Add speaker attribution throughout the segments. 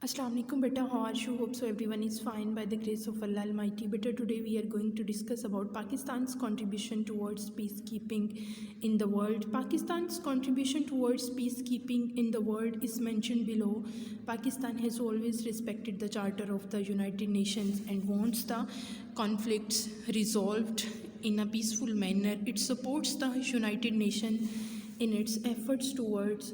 Speaker 1: Assalamu alaikum beta, how are you? Hope so everyone is fine by the grace of Allah Almighty. Beta, today we are going to discuss about Pakistan's contribution towards peacekeeping in the world. Pakistan's contribution towards peacekeeping in the world is mentioned below. Pakistan has always respected the Charter of the United Nations and wants the conflicts resolved in a peaceful manner. It supports the United Nations in its efforts towards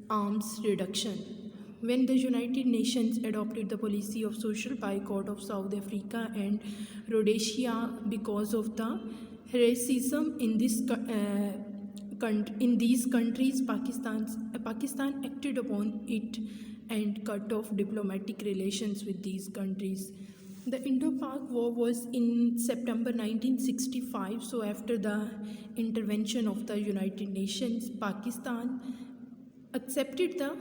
Speaker 1: arms reduction. When the United Nations adopted the policy of social boycott of South Africa and Rhodesia because of the racism in these countries, Pakistan acted upon it and cut off diplomatic relations with these countries. The Indo-Pak War was in September 1965, so after the intervention of the United Nations, Pakistan accepted the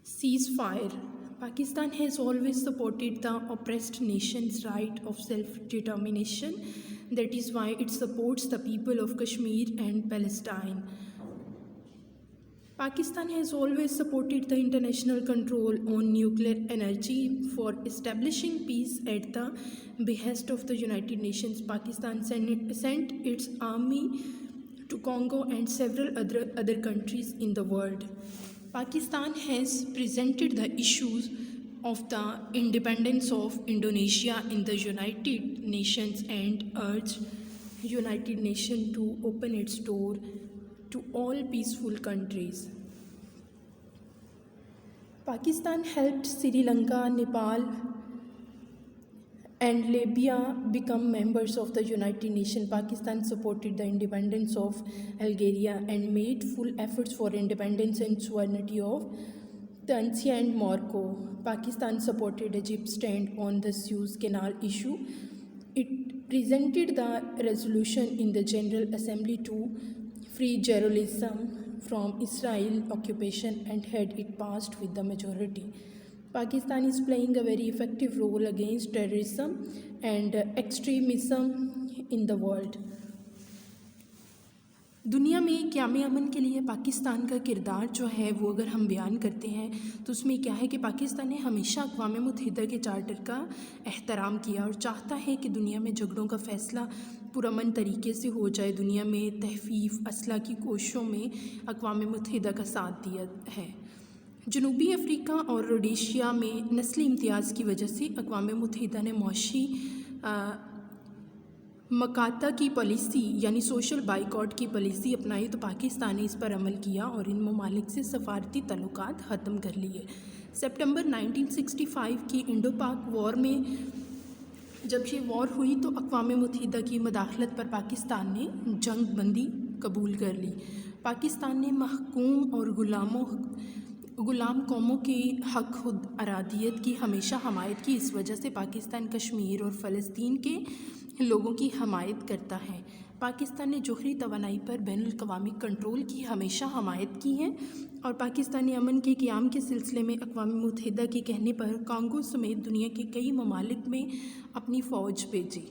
Speaker 1: ceasefire. Pakistan has always supported the oppressed nation's right of self-determination. That is why it supports the people of Kashmir and Palestine. Pakistan has always supported the international control on nuclear energy. For establishing peace at the behest of the United Nations, Pakistan sent its army to Congo and several other countries in the world. Pakistan has presented the issues of the independence of Indonesia in the United Nations and urged United Nations to open its door to all peaceful countries. Pakistan helped Sri Lanka, Nepal, and Libya become members of the United Nations. Pakistan supported the independence of Algeria and made full efforts for independence and sovereignty of Tunisia and Morocco. Pakistan supported Egypt's stand on the Suez Canal issue. It presented the resolution in the General Assembly to free Jerusalem from Israel occupation and had it passed with the majority. Pakistan is playing a very effective role against terrorism and extremism in the world. دنیا میں قیام امن کے لیے پاکستان کا کردار جو ہے وہ اگر ہم بیان کرتے ہیں تو اس میں کیا ہے کہ پاکستان نے ہمیشہ اقوام متحدہ کے چارٹر کا احترام کیا اور چاہتا ہے کہ دنیا میں جھگڑوں کا فیصلہ پرامن طریقے سے ہو جائے. دنیا میں تحفیظ اسلحہ کی کوششوں میں اقوام متحدہ کا ساتھ دیا ہے. جنوبی افریقہ اور روڈیشیا میں نسلی امتیاز کی وجہ سے اقوام متحدہ نے معاشی مقاطع کی پالیسی یعنی سوشل بائیکاٹ کی پالیسی اپنائی تو پاکستان نے اس پر عمل کیا اور ان ممالک سے سفارتی تعلقات ختم کر لیے. سپٹمبر 1965 کی انڈو پاک وار میں جب یہ وار ہوئی تو اقوام متحدہ کی مداخلت پر پاکستان نے جنگ بندی قبول کر لی. پاکستان نے محکوم اور غلام قوموں کی حق خود ارادیت کی ہمیشہ حمایت کی. اس وجہ سے پاکستان کشمیر اور فلسطین کے لوگوں کی حمایت کرتا ہے. پاکستان نے جوہری توانائی پر بین الاقوامی کنٹرول کی ہمیشہ حمایت کی ہے اور پاکستانی امن کے قیام کے سلسلے میں اقوام متحدہ کے کہنے پر کانگو سمیت دنیا کے کئی ممالک میں اپنی فوج بھیجی.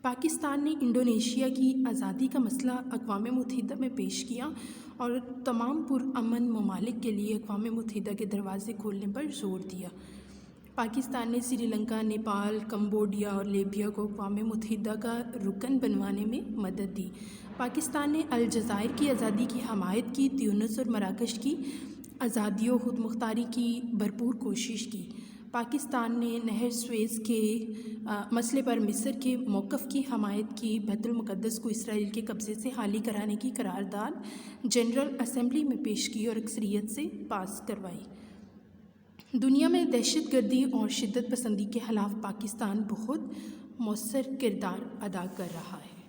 Speaker 1: پاکستان نے انڈونیشیا کی آزادی کا مسئلہ اقوام متحدہ میں پیش کیا اور تمام پرامن ممالک کے لیے اقوام متحدہ کے دروازے کھولنے پر زور دیا. پاکستان نے سری لنکا، نیپال، کمبوڈیا اور لیبیا کو اقوام متحدہ کا رکن بنوانے میں مدد دی. پاکستان نے الجزائر کی آزادی کی حمایت کی. تیونس اور مراکش کی آزادی و خود مختاری کی بھرپور کوشش کی. پاکستان نے نہر سویز کے مسئلے پر مصر کے موقف کی حمایت کی. بیت المقدس کو اسرائیل کے قبضے سے خالی کرانے کی قرارداد جنرل اسمبلی میں پیش کی اور اکثریت سے پاس کروائی. دنیا میں دہشت گردی اور شدت پسندی کے خلاف پاکستان بہت مؤثر کردار ادا کر رہا ہے.